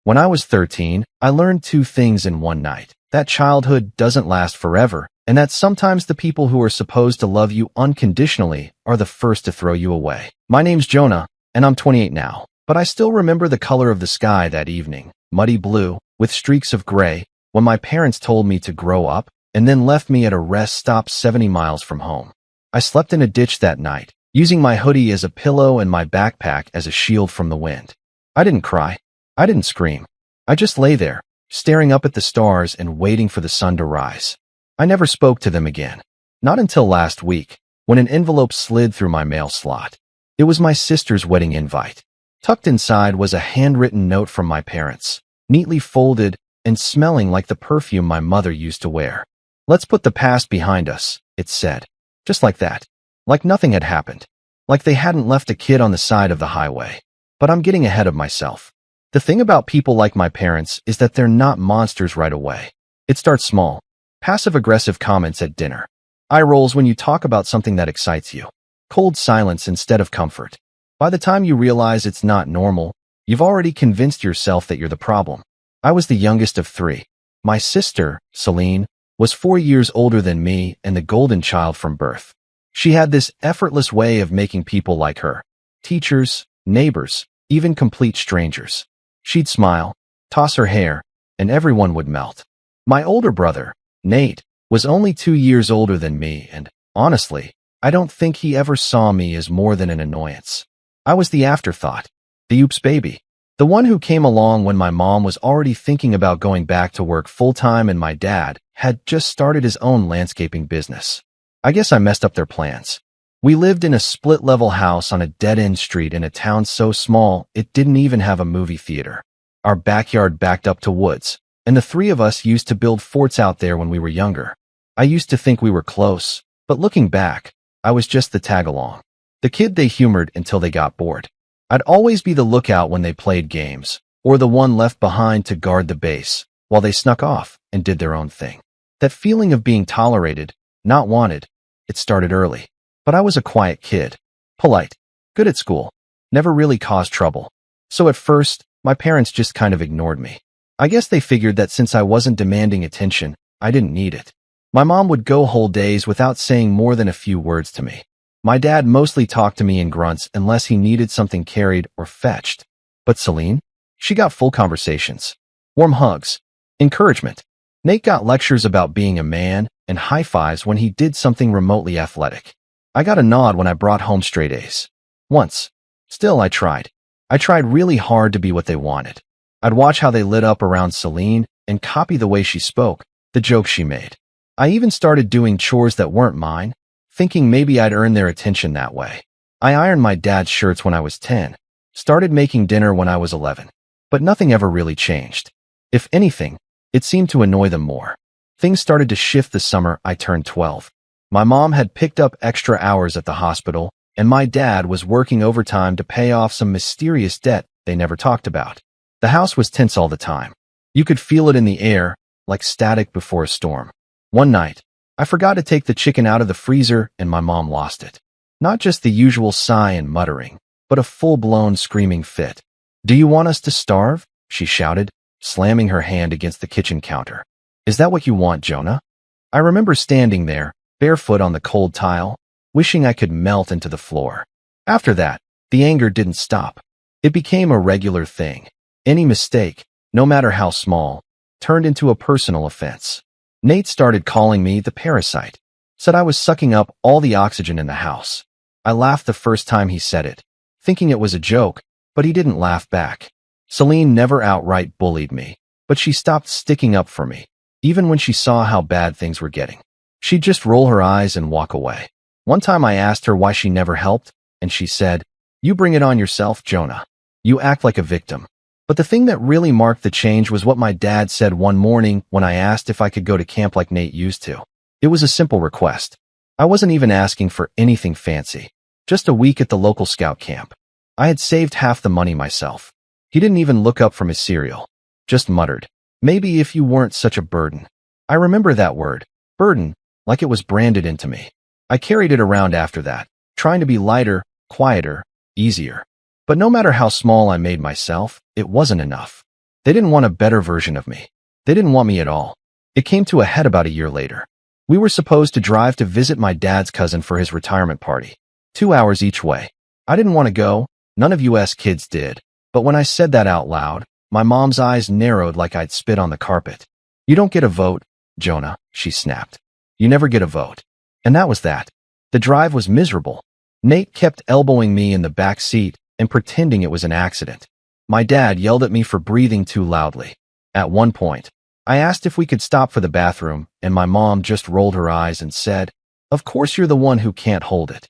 When I was 13, I learned two things in one night: that childhood doesn't last forever, and that sometimes the people who are supposed to love you unconditionally are the first to throw you away. My name's Jonah, and I'm 28 now, but I still remember the color of the sky that evening, muddy blue, with streaks of gray, when my parents told me to grow up and then left me at a rest stop 70 miles from home. I slept in a ditch that night, using my hoodie as a pillow and my backpack as a shield from the wind. I didn't cry. I didn't scream. I just lay there, staring up at the stars and waiting for the sun to rise. I never spoke to them again. Not until last week, when an envelope slid through my mail slot. It was my sister's wedding invite. Tucked inside was a handwritten note from my parents, neatly folded and smelling like the perfume my mother used to wear. "Let's put the past behind us," it said. Just like that. Like nothing had happened. Like they hadn't left a kid on the side of the highway. But I'm getting ahead of myself. The thing about people like my parents is that they're not monsters right away. It starts small. Passive-aggressive comments at dinner. Eye rolls when you talk about something that excites you. Cold silence instead of comfort. By the time you realize it's not normal, you've already convinced yourself that you're the problem. I was the youngest of three. My sister, Celine, was 4 years older than me and the golden child from birth. She had this effortless way of making people like her. Teachers, neighbors, even complete strangers. She'd smile, toss her hair, and everyone would melt. My older brother, Nate, was only 2 years older than me, and, honestly, I don't think he ever saw me as more than an annoyance. I was the afterthought, the oops baby, the one who came along when my mom was already thinking about going back to work full-time and my dad had just started his own landscaping business. I guess I messed up their plans. We lived in a split-level house on a dead-end street in a town so small it didn't even have a movie theater. Our backyard backed up to woods, and the three of us used to build forts out there when we were younger. I used to think we were close, but looking back, I was just the tag-along. The kid they humored until they got bored. I'd always be the lookout when they played games, or the one left behind to guard the base, while they snuck off and did their own thing. That feeling of being tolerated, not wanted, it started early. But I was a quiet kid. Polite, good at school, never really caused trouble. So at first, my parents just kind of ignored me. I guess they figured that since I wasn't demanding attention, I didn't need it. My mom would go whole days without saying more than a few words to me. My dad mostly talked to me in grunts unless he needed something carried or fetched. But Celine? She got full conversations. Warm hugs. Encouragement. Nate got lectures about being a man and high fives when he did something remotely athletic. I got a nod when I brought home straight A's. Once. Still, I tried. I tried really hard to be what they wanted. I'd watch how they lit up around Celine and copy the way she spoke, the jokes she made. I even started doing chores that weren't mine, thinking maybe I'd earn their attention that way. I ironed my dad's shirts when I was 10, started making dinner when I was 11. But nothing ever really changed. If anything, it seemed to annoy them more. Things started to shift the summer I turned 12. My mom had picked up extra hours at the hospital, and my dad was working overtime to pay off some mysterious debt they never talked about. The house was tense all the time. You could feel it in the air, like static before a storm. One night, I forgot to take the chicken out of the freezer and my mom lost it. Not just the usual sigh and muttering, but a full-blown screaming fit. "Do you want us to starve?" she shouted, slamming her hand against the kitchen counter. "Is that what you want, Jonah?" I remember standing there, barefoot on the cold tile, wishing I could melt into the floor. After that, the anger didn't stop. It became a regular thing. Any mistake, no matter how small, turned into a personal offense. Nate started calling me the parasite, said I was sucking up all the oxygen in the house. I laughed the first time he said it, thinking it was a joke, but he didn't laugh back. Celine never outright bullied me, but she stopped sticking up for me, even when she saw how bad things were getting. She'd just roll her eyes and walk away. One time I asked her why she never helped, and she said, "You bring it on yourself, Jonah. You act like a victim." But the thing that really marked the change was what my dad said one morning when I asked if I could go to camp like Nate used to. It was a simple request. I wasn't even asking for anything fancy. Just a week at the local scout camp. I had saved half the money myself. He didn't even look up from his cereal. Just muttered, "Maybe if you weren't such a burden." I remember that word, burden, like it was branded into me. I carried it around after that, trying to be lighter, quieter, easier. But no matter how small I made myself, it wasn't enough. They didn't want a better version of me. They didn't want me at all. It came to a head about a year later. We were supposed to drive to visit my dad's cousin for his retirement party. 2 hours each way. I didn't want to go. None of US kids did. But when I said that out loud, my mom's eyes narrowed like I'd spit on the carpet. You don't get a vote, Jonah, she snapped. You never get a vote. And that was that. The drive was miserable. Nate kept elbowing me in the back seat and pretending it was an accident. My dad yelled at me for breathing too loudly. At one point, I asked if we could stop for the bathroom, and my mom just rolled her eyes and said, "Of course you're the one who can't hold it."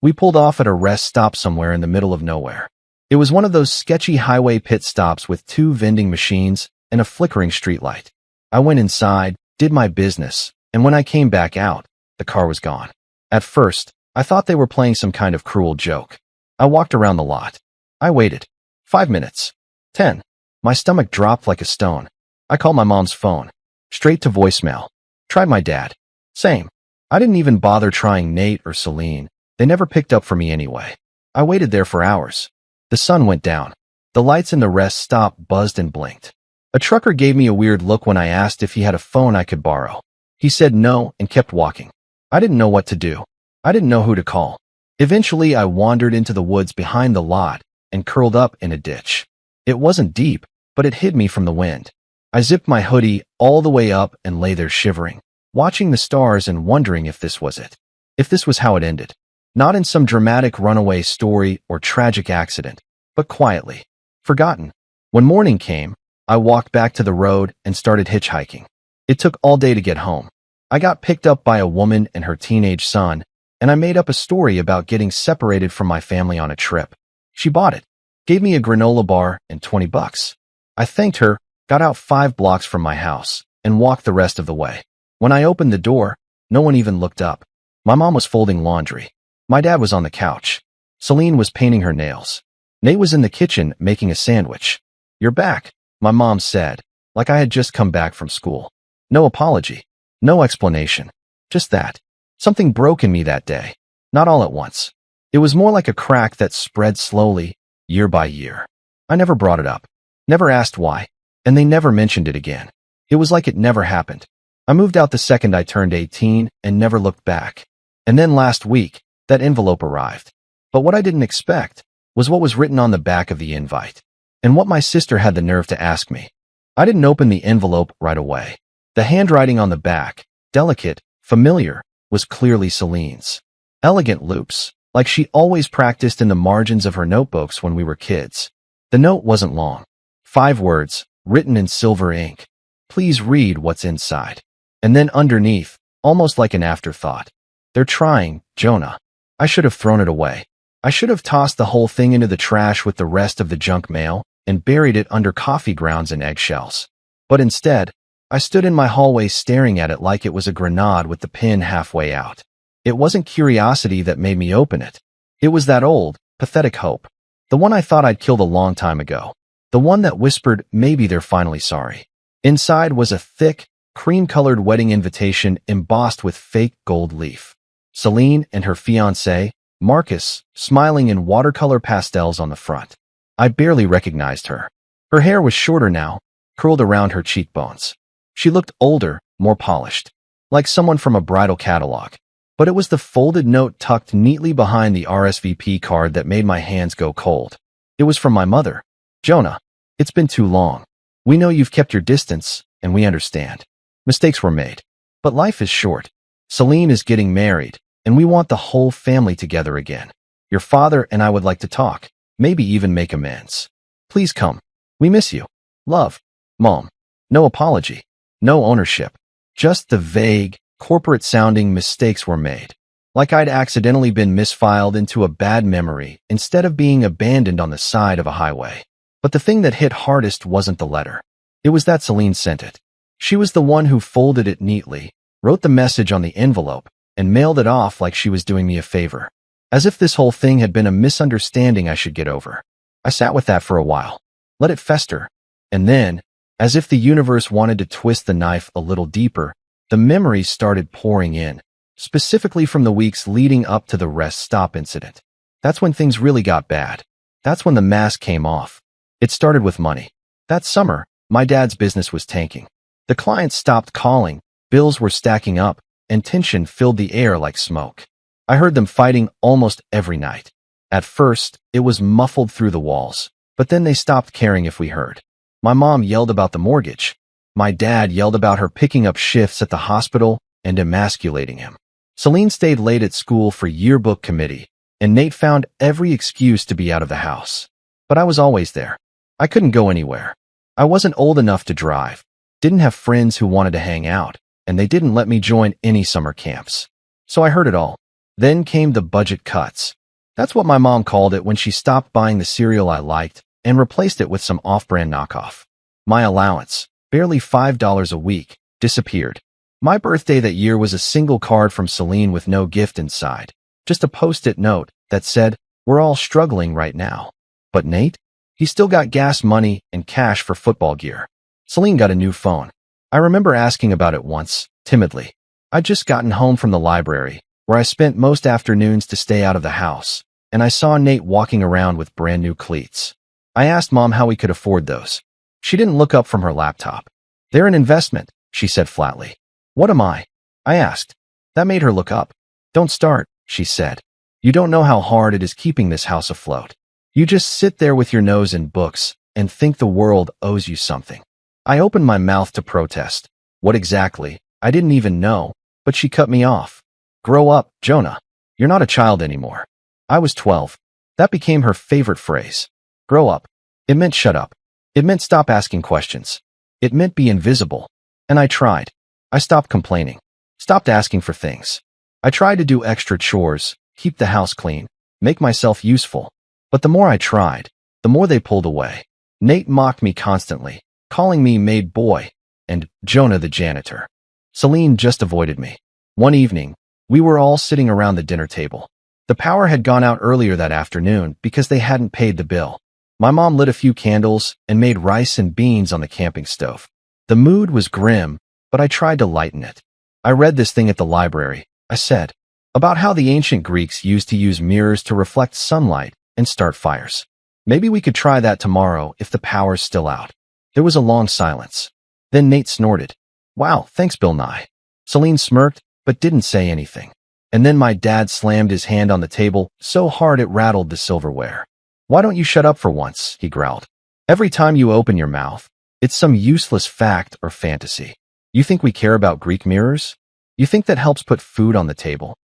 We pulled off at a rest stop somewhere in the middle of nowhere. It was one of those sketchy highway pit stops with 2 vending machines and a flickering streetlight. I went inside, did my business, and when I came back out, the car was gone. At first, I thought they were playing some kind of cruel joke. I walked around the lot. I waited. 5 minutes. 10. My stomach dropped like a stone. I called my mom's phone. Straight to voicemail. Tried my dad. Same. I didn't even bother trying Nate or Celine. They never picked up for me anyway. I waited there for hours. The sun went down. The lights in the rest stop buzzed and blinked. A trucker gave me a weird look when I asked if he had a phone I could borrow. He said no and kept walking. I didn't know what to do. I didn't know who to call. Eventually, I wandered into the woods behind the lot and curled up in a ditch. It wasn't deep, but it hid me from the wind. I zipped my hoodie all the way up and lay there shivering, watching the stars and wondering if this was it. If this was how it ended. Not in some dramatic runaway story or tragic accident, but quietly. Forgotten. When morning came, I walked back to the road and started hitchhiking. It took all day to get home. I got picked up by a woman and her teenage son, and I made up a story about getting separated from my family on a trip. She bought it, gave me a granola bar and $20. I thanked her, got out 5 blocks from my house, and walked the rest of the way. When I opened the door, no one even looked up. My mom was folding laundry. My dad was on the couch. Celine was painting her nails. Nate was in the kitchen making a sandwich. "You're back," my mom said, like I had just come back from school. No apology. No explanation. Just that. Something broke in me that day. Not all at once. It was more like a crack that spread slowly, year by year. I never brought it up. Never asked why. And they never mentioned it again. It was like it never happened. I moved out the second I turned 18 and never looked back. And then last week, that envelope arrived. But what I didn't expect was what was written on the back of the invite, and what my sister had the nerve to ask me. I didn't open the envelope right away. The handwriting on the back, delicate, familiar, was clearly Celine's. Elegant loops, like she always practiced in the margins of her notebooks when we were kids. The note wasn't long. 5 words, written in silver ink. "Please read what's inside." And then underneath, almost like an afterthought, "They're trying, Jonah." I should have thrown it away. I should have tossed the whole thing into the trash with the rest of the junk mail and buried it under coffee grounds and eggshells. But instead, I stood in my hallway staring at it like it was a grenade with the pin halfway out. It wasn't curiosity that made me open it. It was that old, pathetic hope. The one I thought I'd killed a long time ago. The one that whispered maybe they're finally sorry. Inside was a thick, cream-colored wedding invitation embossed with fake gold leaf. Celine and her fiancé, Marcus, smiling in watercolor pastels on the front. I barely recognized her. Her hair was shorter now, curled around her cheekbones. She looked older, more polished, like someone from a bridal catalog. But it was the folded note tucked neatly behind the RSVP card that made my hands go cold. It was from my mother. "Jonah, it's been too long. We know you've kept your distance, and we understand. Mistakes were made. But life is short. Celine is getting married, and we want the whole family together again. Your father and I would like to talk, maybe even make amends. Please come. We miss you. Love, Mom." No apology. No ownership. Just the vague, corporate-sounding mistakes were made. Like I'd accidentally been misfiled into a bad memory instead of being abandoned on the side of a highway. But the thing that hit hardest wasn't the letter. It was that Celine sent it. She was the one who folded it neatly, wrote the message on the envelope, and mailed it off like she was doing me a favor. As if this whole thing had been a misunderstanding I should get over. I sat with that for a while. Let it fester. And then, as if the universe wanted to twist the knife a little deeper, the memories started pouring in, specifically from the weeks leading up to the rest stop incident. That's when things really got bad. That's when the mask came off. It started with money. That summer, My dad's business was tanking. The clients stopped calling, bills were stacking up, and tension filled the air like smoke. I heard them fighting almost every night. At first, it was muffled through the walls, but then they stopped caring if we heard. My mom yelled about the mortgage. My dad yelled about her picking up shifts at the hospital and emasculating him. Celine stayed late at school for yearbook committee, and Nate found every excuse to be out of the house. But I was always there. I couldn't go anywhere. I wasn't old enough to drive, didn't have friends who wanted to hang out, and they didn't let me join any summer camps. So I heard it all. Then came the budget cuts. That's what my mom called it when she stopped buying the cereal I liked and replaced it with some off-brand knockoff. My allowance, barely $5 a week, disappeared. My birthday that year was a single card from Celine with no gift inside, just a post-it note that said, "We're all struggling right now." But Nate? He still got gas money and cash for football gear. Celine got a new phone. I remember asking about it once, timidly. I'd just gotten home from the library, where I spent most afternoons to stay out of the house, and I saw Nate walking around with brand new cleats. I asked Mom how we could afford those. She didn't look up from her laptop. "They're an investment," she said flatly. "What am I?" I asked. That made her look up. "Don't start," she said. "You don't know how hard it is keeping this house afloat. You just sit there with your nose in books and think the world owes you something." I opened my mouth to protest. What exactly? I didn't even know, but she cut me off. "Grow up, Jonah. You're not a child anymore." I was 12. That became her favorite phrase. Grow up. It meant shut up. It meant stop asking questions. It meant be invisible. And I tried. I stopped complaining. Stopped asking for things. I tried to do extra chores, keep the house clean, make myself useful. But the more I tried, the more they pulled away. Nate mocked me constantly, calling me maid boy and Jonah the janitor. Celine just avoided me. One evening, we were all sitting around the dinner table. The power had gone out earlier that afternoon because they hadn't paid the bill. My mom lit a few candles and made rice and beans on the camping stove. The mood was grim, but I tried to lighten it. "I read this thing at the library," I said, "about how the ancient Greeks used to use mirrors to reflect sunlight and start fires. Maybe we could try that tomorrow if the power's still out." There was a long silence. Then Nate snorted. "Wow, thanks, Bill Nye." Celine smirked, but didn't say anything. And then my dad slammed his hand on the table so hard it rattled the silverware. "Why don't you shut up for once?" he growled. "Every time you open your mouth, it's some useless fact or fantasy. You think we care about Greek mirrors? You think that helps put food on the table?"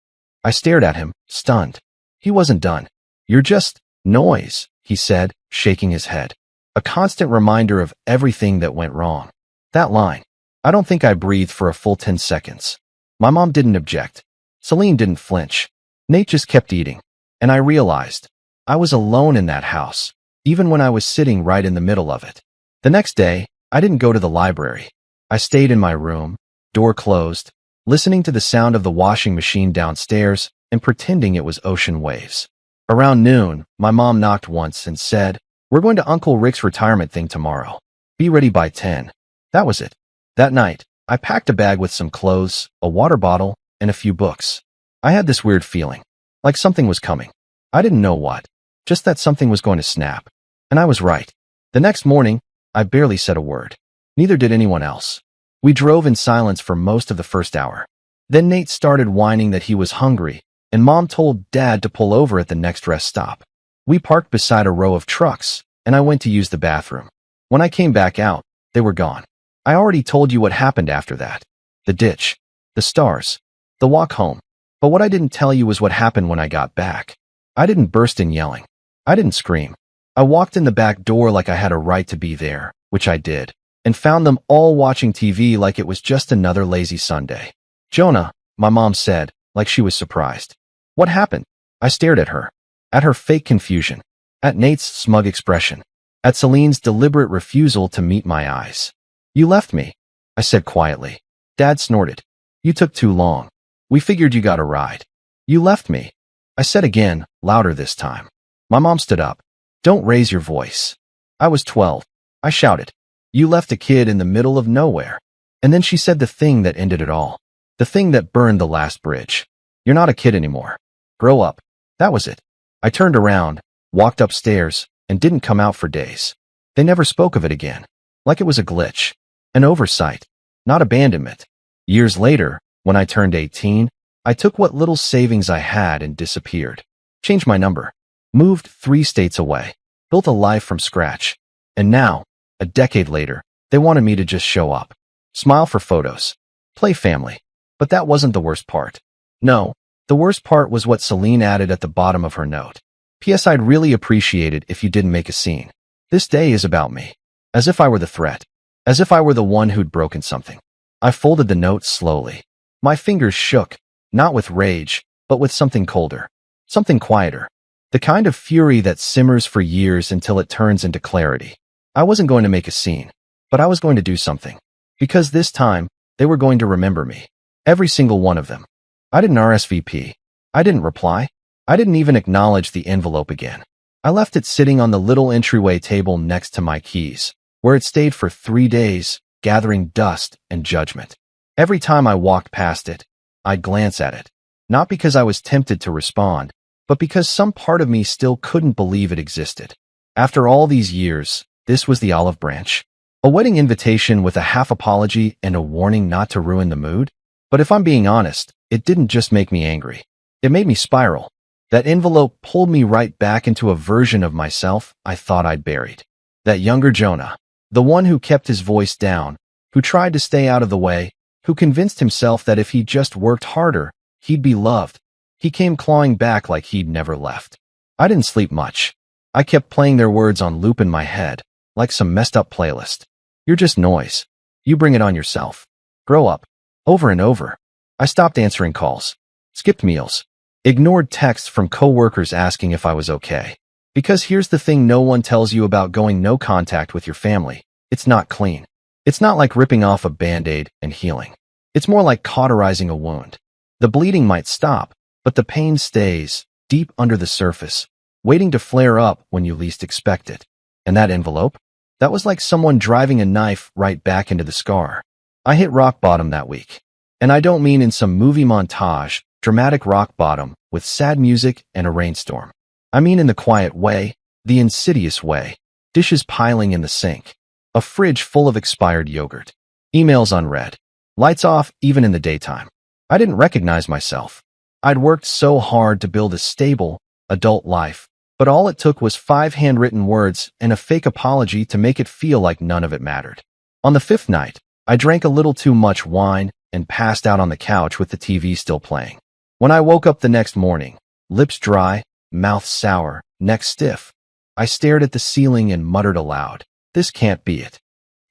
I stared at him, stunned. He wasn't done. "You're just noise," he said, shaking his head. A constant reminder of everything that went wrong. That line. I don't think I breathed for a full 10 seconds. My mom didn't object. Celine didn't flinch. Nate just kept eating. And I realized I was alone in that house, even when I was sitting right in the middle of it. The next day, I didn't go to the library. I stayed in my room, door closed, listening to the sound of the washing machine downstairs and pretending it was ocean waves. Around noon, my mom knocked once and said, "We're going to Uncle Rick's retirement thing tomorrow. Be ready by 10. That was it. That night, I packed a bag with some clothes, a water bottle, and a few books. I had this weird feeling, like something was coming. I didn't know what, just that something was going to snap. And I was right. The next morning, I barely said a word. Neither did anyone else. We drove in silence for most of the first hour. Then Nate started whining that he was hungry, and Mom told Dad to pull over at the next rest stop. We parked beside a row of trucks, and I went to use the bathroom. When I came back out, they were gone. I already told you what happened after that. The ditch, the stars, the walk home. But what I didn't tell you was what happened when I got back. I didn't burst in yelling. I didn't scream. I walked in the back door like I had a right to be there, which I did, and found them all watching TV like it was just another lazy Sunday. "Jonah," my mom said, like she was surprised. "What happened?" I stared at her fake confusion, at Nate's smug expression, at Celine's deliberate refusal to meet my eyes. "You left me," I said quietly. Dad snorted. "You took too long. We figured you got a ride." "You left me," I said again, louder this time. My mom stood up. "Don't raise your voice." I was 12. I shouted. "You left a kid in the middle of nowhere." And then she said the thing that ended it all. The thing that burned the last bridge. "You're not a kid anymore. Grow up." That was it. I turned around, walked upstairs, and didn't come out for days. They never spoke of it again. like it was a glitch, an oversight, not abandonment. Years later, when I turned 18, I took what little savings I had and disappeared. Changed my number, moved 3 states away, built a life from scratch. And now, a decade later, they wanted me to just show up, smile for photos, play family. But that wasn't the worst part. No, the worst part was what Celine added at the bottom of her note. P.S. I'd really appreciate it if you didn't make a scene. This day is about me. As if I were the threat. As if I were the one who'd broken something. I folded the note slowly. My fingers shook, not with rage, but with something colder. Something quieter. The kind of fury that simmers for years until it turns into clarity. I wasn't going to make a scene, but I was going to do something. Because this time, they were going to remember me. Every single one of them. I didn't RSVP. I didn't reply. I didn't even acknowledge the envelope again. I left it sitting on the little entryway table next to my keys, where it stayed for 3 days, gathering dust and judgment. Every time I walked past it, I'd glance at it. Not because I was tempted to respond, but because some part of me still couldn't believe it existed. After all these years, this was the olive branch. A wedding invitation with a half apology and a warning not to ruin the mood? But if I'm being honest, it didn't just make me angry. It made me spiral. That envelope pulled me right back into a version of myself I thought I'd buried. That younger Jonah. The one who kept his voice down, who tried to stay out of the way, who convinced himself that if he just worked harder, he'd be loved. He came clawing back like he'd never left. I didn't sleep much. I kept playing their words on loop in my head, like some messed up playlist. You're just noise. You bring it on yourself. Grow up. Over and over. I stopped answering calls. Skipped meals. Ignored texts from coworkers asking if I was okay. Because here's the thing no one tells you about going no contact with your family. It's not clean. It's not like ripping off a Band-Aid and healing. It's more like cauterizing a wound. The bleeding might stop, but the pain stays, deep under the surface, waiting to flare up when you least expect it. And that envelope? That was like someone driving a knife right back into the scar. I hit rock bottom that week. And I don't mean in some movie montage, dramatic rock bottom with sad music and a rainstorm. I mean in the quiet way, the insidious way. Dishes piling in the sink. A fridge full of expired yogurt. Emails unread. Lights off even in the daytime. I didn't recognize myself. I'd worked so hard to build a stable, adult life, but all it took was 5 handwritten words and a fake apology to make it feel like none of it mattered. On the 5th night, I drank a little too much wine and passed out on the couch with the TV still playing. When I woke up the next morning, lips dry, mouth sour, neck stiff, I stared at the ceiling and muttered aloud, "This can't be it."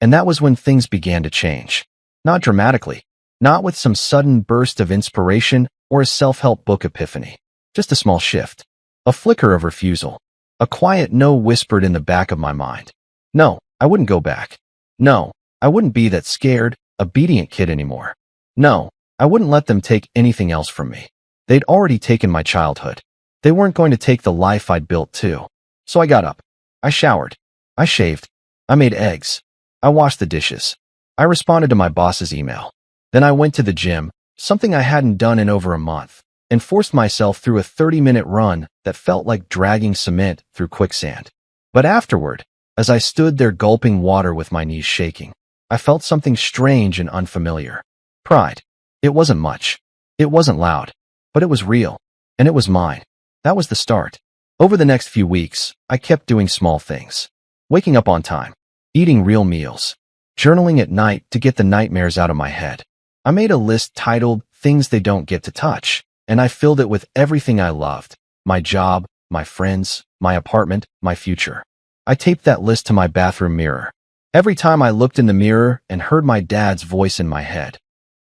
And that was when things began to change. Not dramatically, not with some sudden burst of inspiration or a self-help book epiphany. Just a small shift. A flicker of refusal. A quiet no whispered in the back of my mind. No, I wouldn't go back. No, I wouldn't be that scared, obedient kid anymore. No, I wouldn't let them take anything else from me. They'd already taken my childhood. They weren't going to take the life I'd built too. So I got up. I showered. I shaved. I made eggs. I washed the dishes. I responded to my boss's email. Then I went to the gym, something I hadn't done in over a month, and forced myself through a 30-minute run that felt like dragging cement through quicksand. But afterward, as I stood there gulping water with my knees shaking, I felt something strange and unfamiliar. Pride. It wasn't much. It wasn't loud. But it was real. And it was mine. That was the start. Over the next few weeks, I kept doing small things. Waking up on time. Eating real meals. Journaling at night to get the nightmares out of my head. I made a list titled Things They Don't Get to Touch, and I filled it with everything I loved. My job, my friends, my apartment, my future. I taped that list to my bathroom mirror. Every time I looked in the mirror and heard my dad's voice in my head.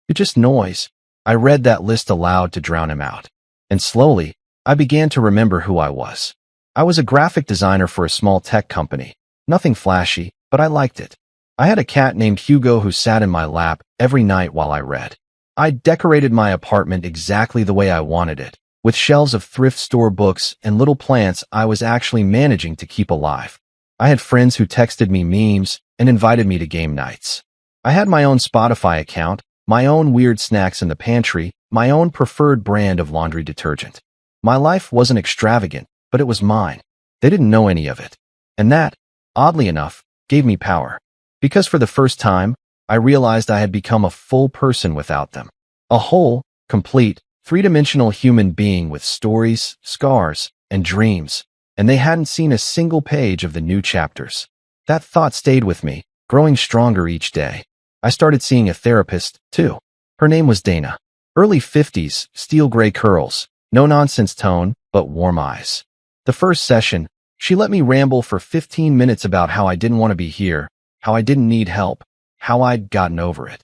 "You're just noise." I read that list aloud to drown him out. And slowly, I began to remember who I was. I was a graphic designer for a small tech company. Nothing flashy, but I liked it. I had a cat named Hugo who sat in my lap every night while I read. I decorated my apartment exactly the way I wanted it, with shelves of thrift store books and little plants I was actually managing to keep alive. I had friends who texted me memes and invited me to game nights. I had my own Spotify account, my own weird snacks in the pantry, my own preferred brand of laundry detergent. My life wasn't extravagant, but it was mine. They didn't know any of it. And that, oddly enough, gave me power. Because for the first time, I realized I had become a full person without them. A whole, complete, three-dimensional human being with stories, scars, and dreams, and they hadn't seen a single page of the new chapters. That thought stayed with me, growing stronger each day. I started seeing a therapist, too. Her name was Dana. Early 50s, steel gray curls, no-nonsense tone, but warm eyes. The first session, she let me ramble for 15 minutes about how I didn't want to be here, how I didn't need help, how I'd gotten over it.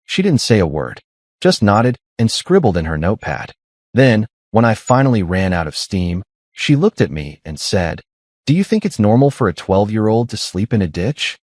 She didn't say a word, just nodded and scribbled in her notepad. Then, when I finally ran out of steam, she looked at me and said, "Do you think it's normal for a 12-year-old to sleep in a ditch?"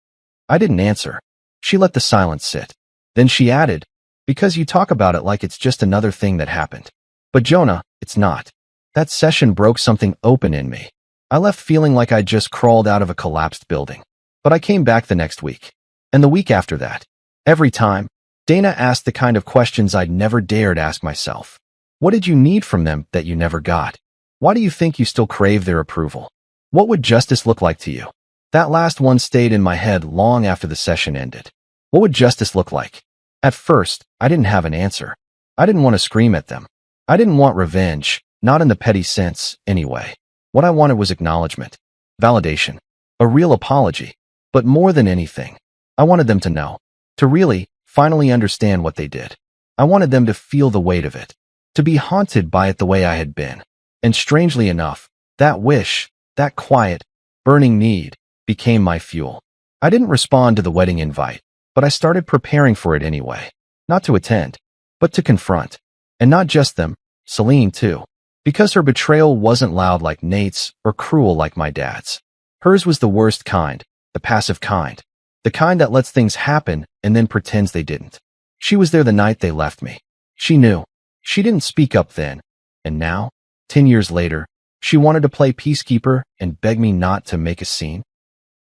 I didn't answer. She let the silence sit. Then she added, "Because you talk about it like it's just another thing that happened. But Jonah, it's not." That session broke something open in me. I left feeling like I'd just crawled out of a collapsed building. But I came back the next week. And the week after that. Every time, Dana asked the kind of questions I'd never dared ask myself. What did you need from them that you never got? Why do you think you still crave their approval? What would justice look like to you? That last one stayed in my head long after the session ended. What would justice look like? At first, I didn't have an answer. I didn't want to scream at them. I didn't want revenge, not in the petty sense, anyway. What I wanted was acknowledgement, validation, a real apology. But more than anything, I wanted them to know, to really, finally understand what they did. I wanted them to feel the weight of it, to be haunted by it the way I had been. And strangely enough, that wish, that quiet, burning need, became my fuel. I didn't respond to the wedding invite, but I started preparing for it anyway. Not to attend, but to confront. And not just them, Celine too. Because her betrayal wasn't loud like Nate's or cruel like my dad's. Hers was the worst kind, the passive kind. The kind that lets things happen and then pretends they didn't. She was there the night they left me. She knew. She didn't speak up then. And now, 10 years later, she wanted to play peacekeeper and beg me not to make a scene.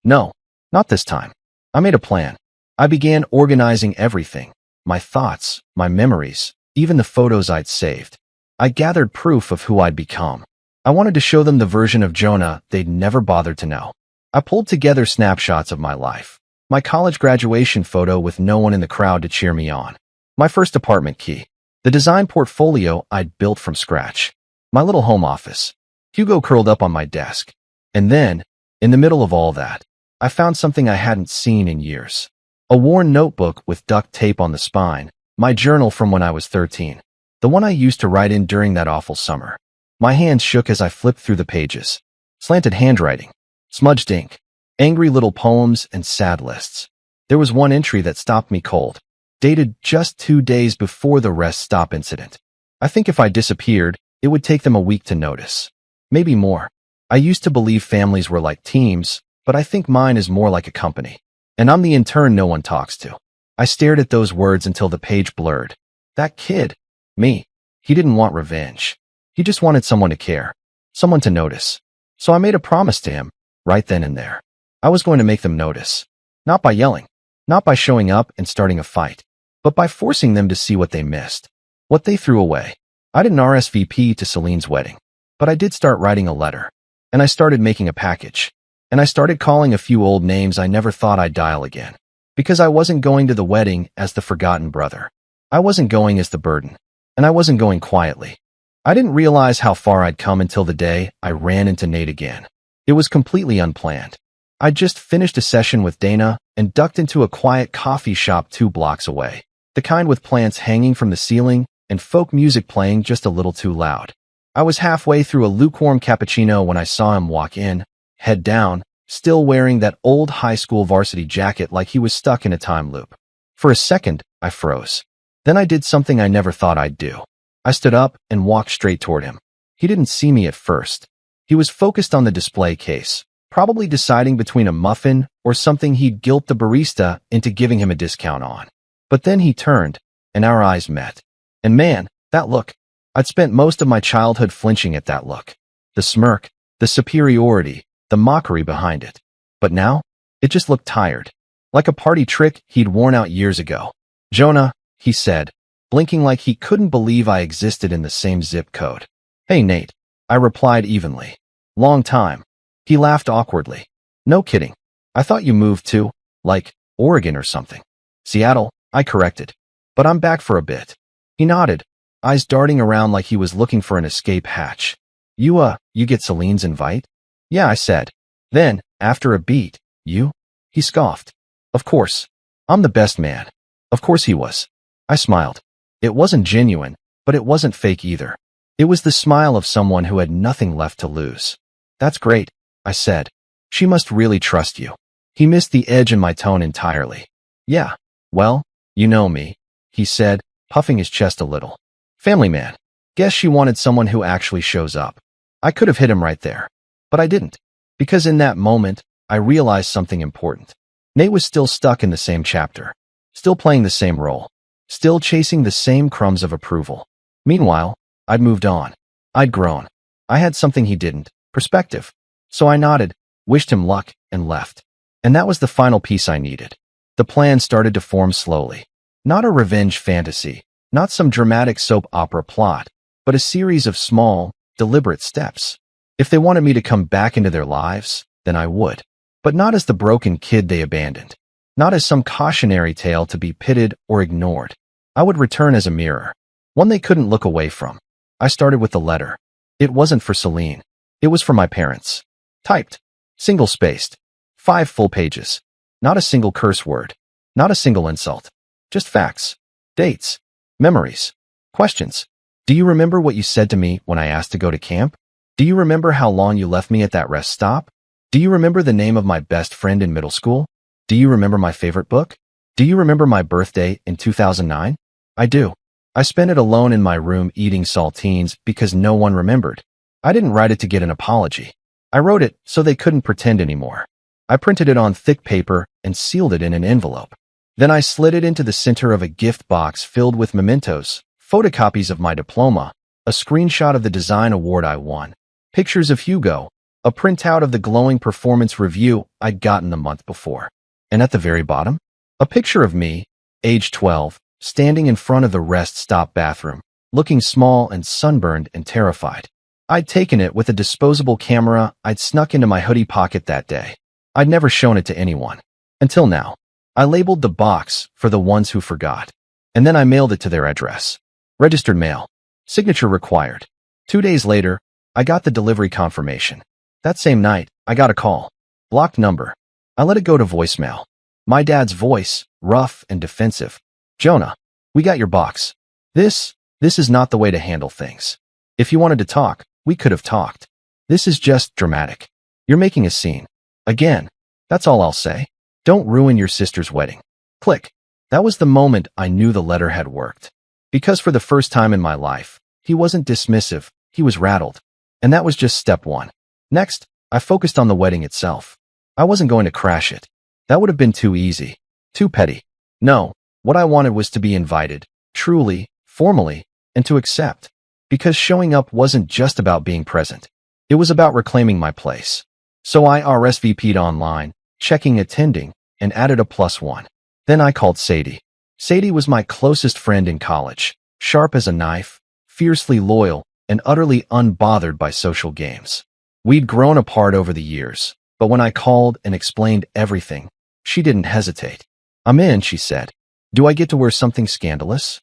No, not this time. I made a plan. I began organizing everything. My thoughts, my memories, even the photos I'd saved. I gathered proof of who I'd become. I wanted to show them the version of Jonah they'd never bothered to know. I pulled together snapshots of my life. My college graduation photo with no one in the crowd to cheer me on. My first apartment key. The design portfolio I'd built from scratch. My little home office. Hugo curled up on my desk. And then, in the middle of all that, I found something I hadn't seen in years. A worn notebook with duct tape on the spine. My journal from when I was 13. The one I used to write in during that awful summer. My hands shook as I flipped through the pages. Slanted handwriting. Smudged ink. Angry little poems and sad lists. There was one entry that stopped me cold. Dated just 2 days before the rest stop incident. I think if I disappeared, it would take them a week to notice. Maybe more. I used to believe families were like teams, but I think mine is more like a company. And I'm the intern no one talks to. I stared at those words until the page blurred. That kid. Me. He didn't want revenge. He just wanted someone to care. Someone to notice. So I made a promise to him, right then and there. I was going to make them notice. Not by yelling. Not by showing up and starting a fight. But by forcing them to see what they missed. What they threw away. I didn't RSVP to Celine's wedding. But I did start writing a letter. And I started making a package. And I started calling a few old names I never thought I'd dial again. Because I wasn't going to the wedding as the forgotten brother. I wasn't going as the burden. And I wasn't going quietly. I didn't realize how far I'd come until the day I ran into Nate again. It was completely unplanned. I'd just finished a session with Dana and ducked into a quiet coffee shop 2 blocks away. The kind with plants hanging from the ceiling and folk music playing just a little too loud. I was halfway through a lukewarm cappuccino when I saw him walk in, head down, still wearing that old high school varsity jacket like he was stuck in a time loop. For a second, I froze. Then I did something I never thought I'd do. I stood up and walked straight toward him. He didn't see me at first. He was focused on the display case, probably deciding between a muffin or something he'd guilt the barista into giving him a discount on. But then he turned, and our eyes met. And man, that look. I'd spent most of my childhood flinching at that look. The smirk, the superiority, the mockery behind it. But now, it just looked tired. Like a party trick he'd worn out years ago. "Jonah," he said, blinking like he couldn't believe I existed in the same zip code. "Hey, Nate," I replied evenly. "Long time." He laughed awkwardly. "No kidding. I thought you moved too, like, Oregon or something. Seattle, I corrected. But I'm back for a bit. He nodded, eyes darting around like he was looking for an escape hatch. You get Celine's invite? Yeah, I said. Then, after a beat, you? He scoffed. Of course. I'm the best man. Of course he was. I smiled. It wasn't genuine, but it wasn't fake either. It was the smile of someone who had nothing left to lose. That's great, I said. She must really trust you. He missed the edge in my tone entirely. Yeah, well, you know me, he said, puffing his chest a little. Family man. Guess she wanted someone who actually shows up. I could have hit him right there. But I didn't. Because in that moment, I realized something important. Nate was still stuck in the same chapter. Still playing the same role. Still chasing the same crumbs of approval. Meanwhile, I'd moved on. I'd grown. I had something he didn't. Perspective. So I nodded, wished him luck, and left. And that was the final piece I needed. The plan started to form slowly. Not a revenge fantasy, not some dramatic soap opera plot, but a series of small, deliberate steps. If they wanted me to come back into their lives, then I would. But not as the broken kid they abandoned. Not as some cautionary tale to be pitted or ignored. I would return as a mirror. One they couldn't look away from. I started with the letter. It wasn't for Celine. It was for my parents. Typed. Single-spaced. 5 full pages. Not a single curse word. Not a single insult. Just facts. Dates. Memories. Questions. Do you remember what you said to me when I asked to go to camp? Do you remember how long you left me at that rest stop? Do you remember the name of my best friend in middle school? Do you remember my favorite book? Do you remember my birthday in 2009? I do. I spent it alone in my room eating saltines because no one remembered. I didn't write it to get an apology. I wrote it so they couldn't pretend anymore. I printed it on thick paper and sealed it in an envelope. Then I slid it into the center of a gift box filled with mementos, photocopies of my diploma, a screenshot of the design award I won, pictures of Hugo, a printout of the glowing performance review I'd gotten the month before. And at the very bottom, a picture of me, age 12, standing in front of the rest stop bathroom, looking small and sunburned and terrified. I'd taken it with a disposable camera I'd snuck into my hoodie pocket that day. I'd never shown it to anyone. Until now. I labeled the box for the ones who forgot. And then I mailed it to their address. Registered mail. Signature required. 2 days later, I got the delivery confirmation. That same night, I got a call. Blocked number. I let it go to voicemail. My dad's voice, rough and defensive. Jonah, we got your box. This is not the way to handle things. If you wanted to talk, we could have talked. This is just dramatic. You're making a scene. Again. That's all I'll say. Don't ruin your sister's wedding. Click. That was the moment I knew the letter had worked. Because for the first time in my life, he wasn't dismissive, he was rattled. And that was just step one. Next, I focused on the wedding itself. I wasn't going to crash it. That would have been too easy. Too petty. No, what I wanted was to be invited, truly, formally, and to accept. Because showing up wasn't just about being present. It was about reclaiming my place. So I RSVP'd online, checking attending, and added a +1. Then I called Sadie. Sadie was my closest friend in college, sharp as a knife, fiercely loyal, and utterly unbothered by social games. We'd grown apart over the years, but when I called and explained everything, she didn't hesitate. I'm in, she said. Do I get to wear something scandalous?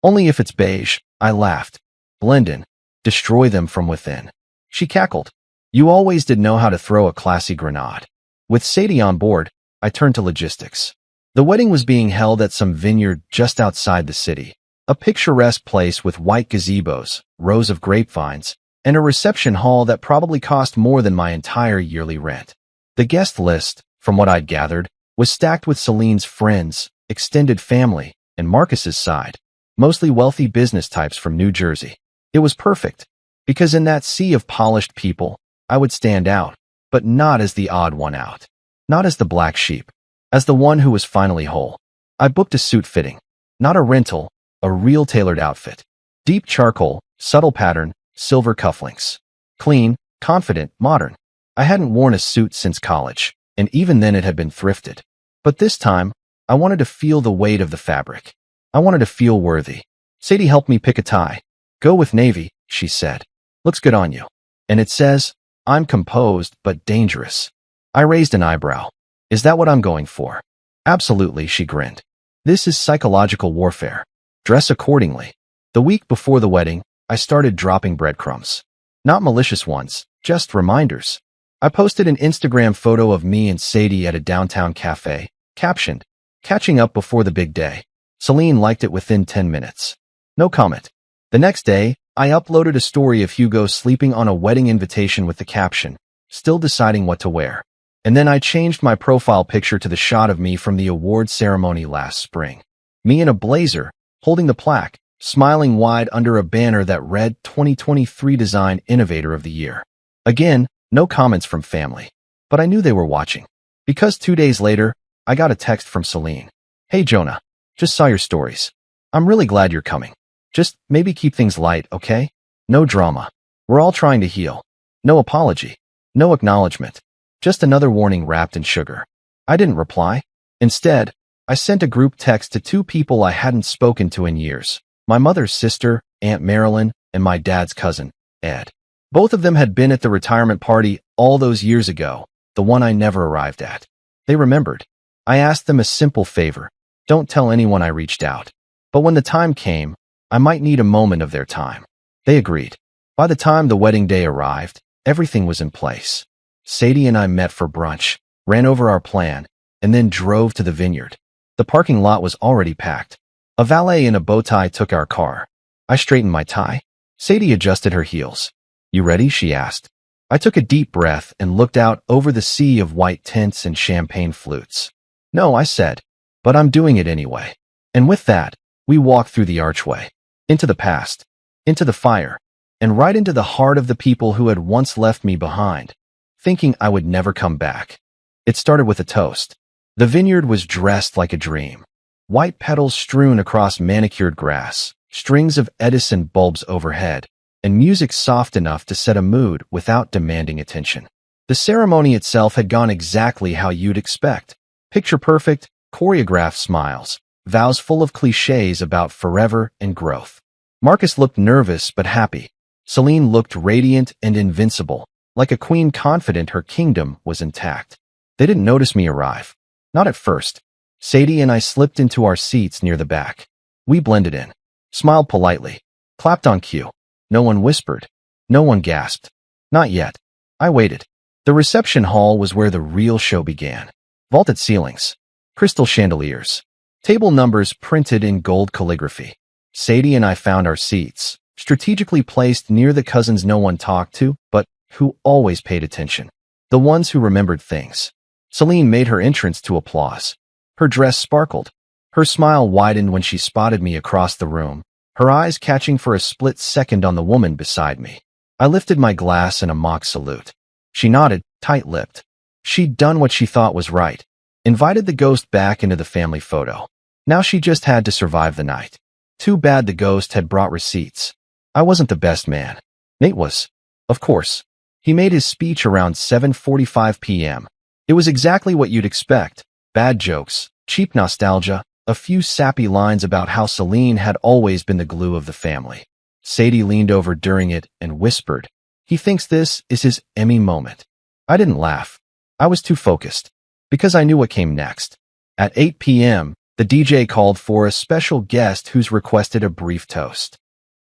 Only if it's beige, I laughed. Blend in. Destroy them from within. She cackled. You always did know how to throw a classy grenade. With Sadie on board, I turned to logistics. The wedding was being held at some vineyard just outside the city, a picturesque place with white gazebos, rows of grapevines, and a reception hall that probably cost more than my entire yearly rent. The guest list, from what I'd gathered, was stacked with Celine's friends, extended family, and Marcus's side, mostly wealthy business types from New Jersey. It was perfect, because in that sea of polished people, I would stand out, but not as the odd one out. Not as the black sheep. As the one who was finally whole. I booked a suit fitting. Not a rental, a real tailored outfit. Deep charcoal, subtle pattern, silver cufflinks. Clean, confident, modern. I hadn't worn a suit since college, and even then it had been thrifted. But this time, I wanted to feel the weight of the fabric. I wanted to feel worthy. Sadie helped me pick a tie. Go with navy, she said. Looks good on you. And it says, I'm composed but dangerous. I raised an eyebrow. Is that what I'm going for? Absolutely, she grinned. This is psychological warfare. Dress accordingly. The week before the wedding, I started dropping breadcrumbs. Not malicious ones, just reminders. I posted an Instagram photo of me and Sadie at a downtown cafe, captioned, "Catching up before the big day." Celine liked it within 10 minutes. No comment. The next day, I uploaded a story of Hugo sleeping on a wedding invitation with the caption, "Still deciding what to wear." And then I changed my profile picture to the shot of me from the award ceremony last spring. Me in a blazer, holding the plaque, smiling wide under a banner that read 2023 Design Innovator of the Year. Again, no comments from family. But I knew they were watching. Because 2 days later, I got a text from Celine. "Hey Jonah, just saw your stories. I'm really glad you're coming. Just maybe keep things light, okay? No drama. We're all trying to heal. No apology. No acknowledgement. Just another warning wrapped in sugar." I didn't reply. Instead, I sent a group text to 2 people I hadn't spoken to in years. My mother's sister, Aunt Marilyn, and my dad's cousin, Ed. Both of them had been at the retirement party all those years ago, the one I never arrived at. They remembered. I asked them a simple favor. Don't tell anyone I reached out. But when the time came, I might need a moment of their time. They agreed. By the time the wedding day arrived, everything was in place. Sadie and I met for brunch, ran over our plan, and then drove to the vineyard. The parking lot was already packed. A valet in a bow tie took our car. I straightened my tie. Sadie adjusted her heels. "You ready?" she asked. I took a deep breath and looked out over the sea of white tents and champagne flutes. "No," I said, "but I'm doing it anyway." And with that, we walked through the archway, into the past, into the fire, and right into the heart of the people who had once left me behind, thinking I would never come back. It started with a toast. The vineyard was dressed like a dream. White petals strewn across manicured grass, strings of Edison bulbs overhead, and music soft enough to set a mood without demanding attention. The ceremony itself had gone exactly how you'd expect. Picture-perfect, choreographed smiles, vows full of cliches about forever and growth. Marcus looked nervous but happy. Celine looked radiant and invincible, like a queen confident her kingdom was intact. They didn't notice me arrive. Not at first. Sadie and I slipped into our seats near the back. We blended in, smiled politely, clapped on cue. No one whispered. No one gasped. Not yet. I waited. The reception hall was where the real show began. Vaulted ceilings, crystal chandeliers, table numbers printed in gold calligraphy. Sadie and I found our seats, strategically placed near the cousins no one talked to, but who always paid attention. The ones who remembered things. Celine made her entrance to applause. Her dress sparkled. Her smile widened when she spotted me across the room, her eyes catching for a split second on the woman beside me. I lifted my glass in a mock salute. She nodded, tight-lipped. She'd done what she thought was right. Invited the ghost back into the family photo. Now she just had to survive the night. Too bad the ghost had brought receipts. I wasn't the best man. Nate was. Of course. He made his speech around 7:45 p.m. It was exactly what you'd expect. Bad jokes, cheap nostalgia, a few sappy lines about how Celine had always been the glue of the family. Sadie leaned over during it and whispered, "He thinks this is his Emmy moment." I didn't laugh. I was too focused. Because I knew what came next. At 8 p.m., the DJ called for a special guest who's requested a brief toast.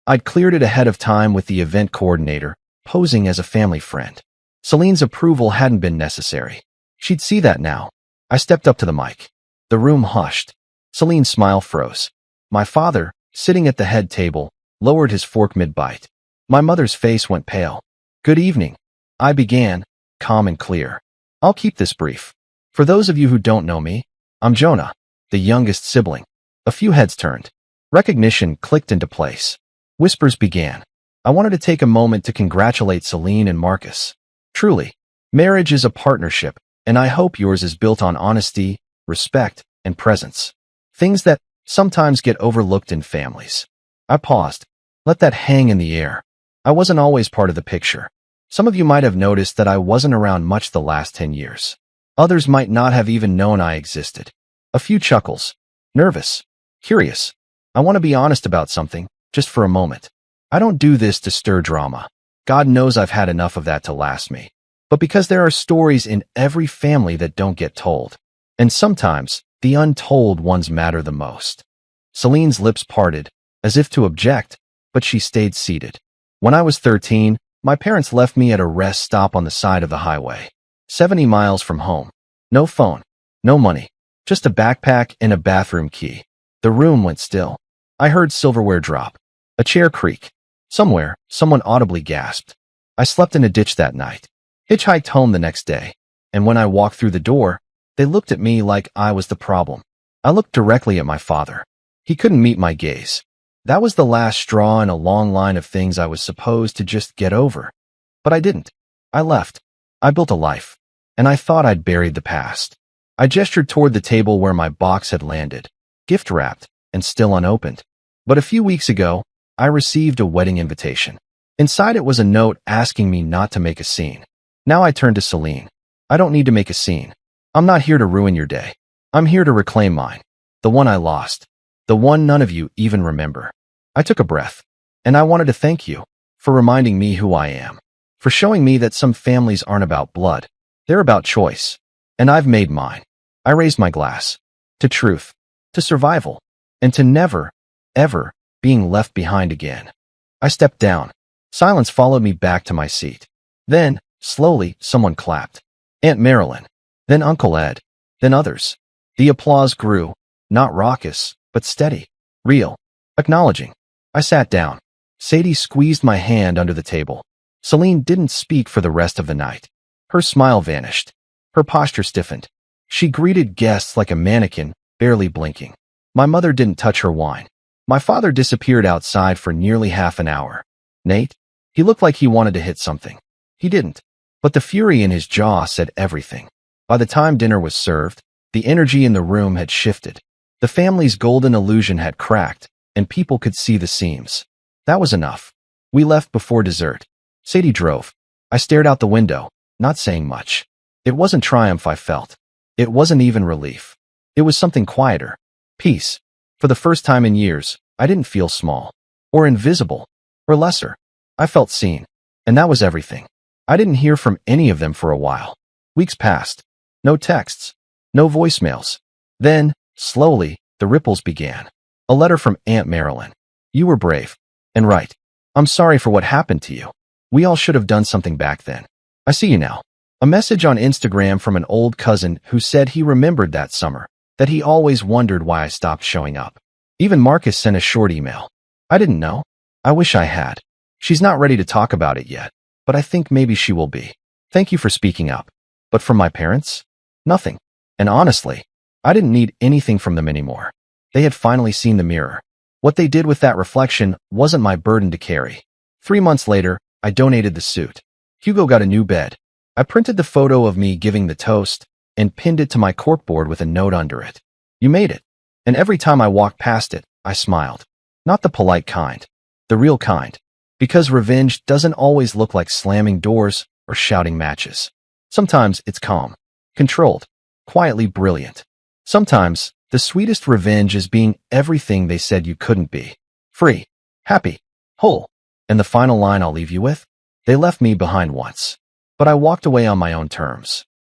I'd cleared it ahead of time with the event coordinator, posing as a family friend. Celine's approval hadn't been necessary. She'd see that now. I stepped up to the mic. The room hushed. Celine's smile froze. My father, sitting at the head table, lowered his fork mid-bite. My mother's face went pale. "Good evening," I began, calm and clear. "I'll keep this brief. For those of you who don't know me, I'm Jonah, the youngest sibling." A few heads turned. Recognition clicked into place. Whispers began. I wanted to take a moment to congratulate Celine and Marcus. Truly, marriage is a partnership, and I hope yours is built on honesty, respect, and presence. Things that sometimes get overlooked in families. I paused. Let that hang in the air. I wasn't always part of the picture. Some of you might have noticed that I wasn't around much the last 10 years. Others might not have even known I existed. A few chuckles. Nervous. Curious. I want to be honest about something, just for a moment. I don't do this to stir drama. God knows I've had enough of that to last me. But because there are stories in every family that don't get told. And sometimes, The untold ones matter the most. Celine's lips parted, as if to object, but she stayed seated. When I was 13, my parents left me at a rest stop on the side of the highway. 70 miles from home. No phone. No money. Just a backpack and a bathroom key. The room went still. I heard silverware drop. A chair creak. Somewhere, someone audibly gasped. I slept in a ditch that night. Hitchhiked home the next day. And when I walked through the door, they looked at me like I was the problem. I looked directly at my father. He couldn't meet my gaze. That was the last straw in a long line of things I was supposed to just get over. But I didn't. I left. I built a life. And I thought I'd buried the past. I gestured toward the table where my box had landed, gift-wrapped and still unopened. But a few weeks ago, I received a wedding invitation. Inside it was a note asking me not to make a scene. Now I turned to Celine. I don't need to make a scene. I'm not here to ruin your day. I'm here to reclaim mine. The one I lost. The one none of you even remember. I took a breath. And I wanted to thank you for reminding me who I am. For showing me that some families aren't about blood. They're about choice. And I've made mine. I raised my glass. To truth. To survival. And to never, ever, being left behind again. I stepped down. Silence followed me back to my seat. Then, slowly, someone clapped. Aunt Marilyn. Then Uncle Ed. Then others. The applause grew, not raucous, but steady, real, acknowledging. I sat down. Sadie squeezed my hand under the table. Celine didn't speak for the rest of the night. Her smile vanished. Her posture stiffened. She greeted guests like a mannequin, barely blinking. My mother didn't touch her wine. My father disappeared outside for nearly half an hour. Nate? He looked like he wanted to hit something. He didn't. But the fury in his jaw said everything. By the time dinner was served, the energy in the room had shifted. The family's golden illusion had cracked, and people could see the seams. That was enough. We left before dessert. Sadie drove. I stared out the window, not saying much. It wasn't triumph I felt. It wasn't even relief. It was something quieter. Peace. For the first time in years, I didn't feel small. Or invisible. Or lesser. I felt seen. And that was everything. I didn't hear from any of them for a while. Weeks passed. No texts. No voicemails. Then, slowly, the ripples began. A letter from Aunt Marilyn. You were brave. And right. I'm sorry for what happened to you. We all should have done something back then. I see you now. A message on Instagram from an old cousin who said he remembered that summer, that he always wondered why I stopped showing up. Even Marcus sent a short email. I didn't know. I wish I had. She's not ready to talk about it yet, but I think maybe she will be. Thank you for speaking up. But from my parents? Nothing. And honestly, I didn't need anything from them anymore. They had finally seen the mirror. What they did with that reflection wasn't my burden to carry. 3 months later, I donated the suit. Hugo got a new bed. I printed the photo of me giving the toast and pinned it to my corkboard with a note under it. You made it. And every time I walked past it, I smiled. Not the polite kind. The real kind. Because revenge doesn't always look like slamming doors or shouting matches. Sometimes it's calm, controlled, quietly brilliant. Sometimes the sweetest revenge is being everything they said you couldn't be. Free, happy, whole. And the final line I'll leave you with? They left me behind once. But I walked away on my own terms.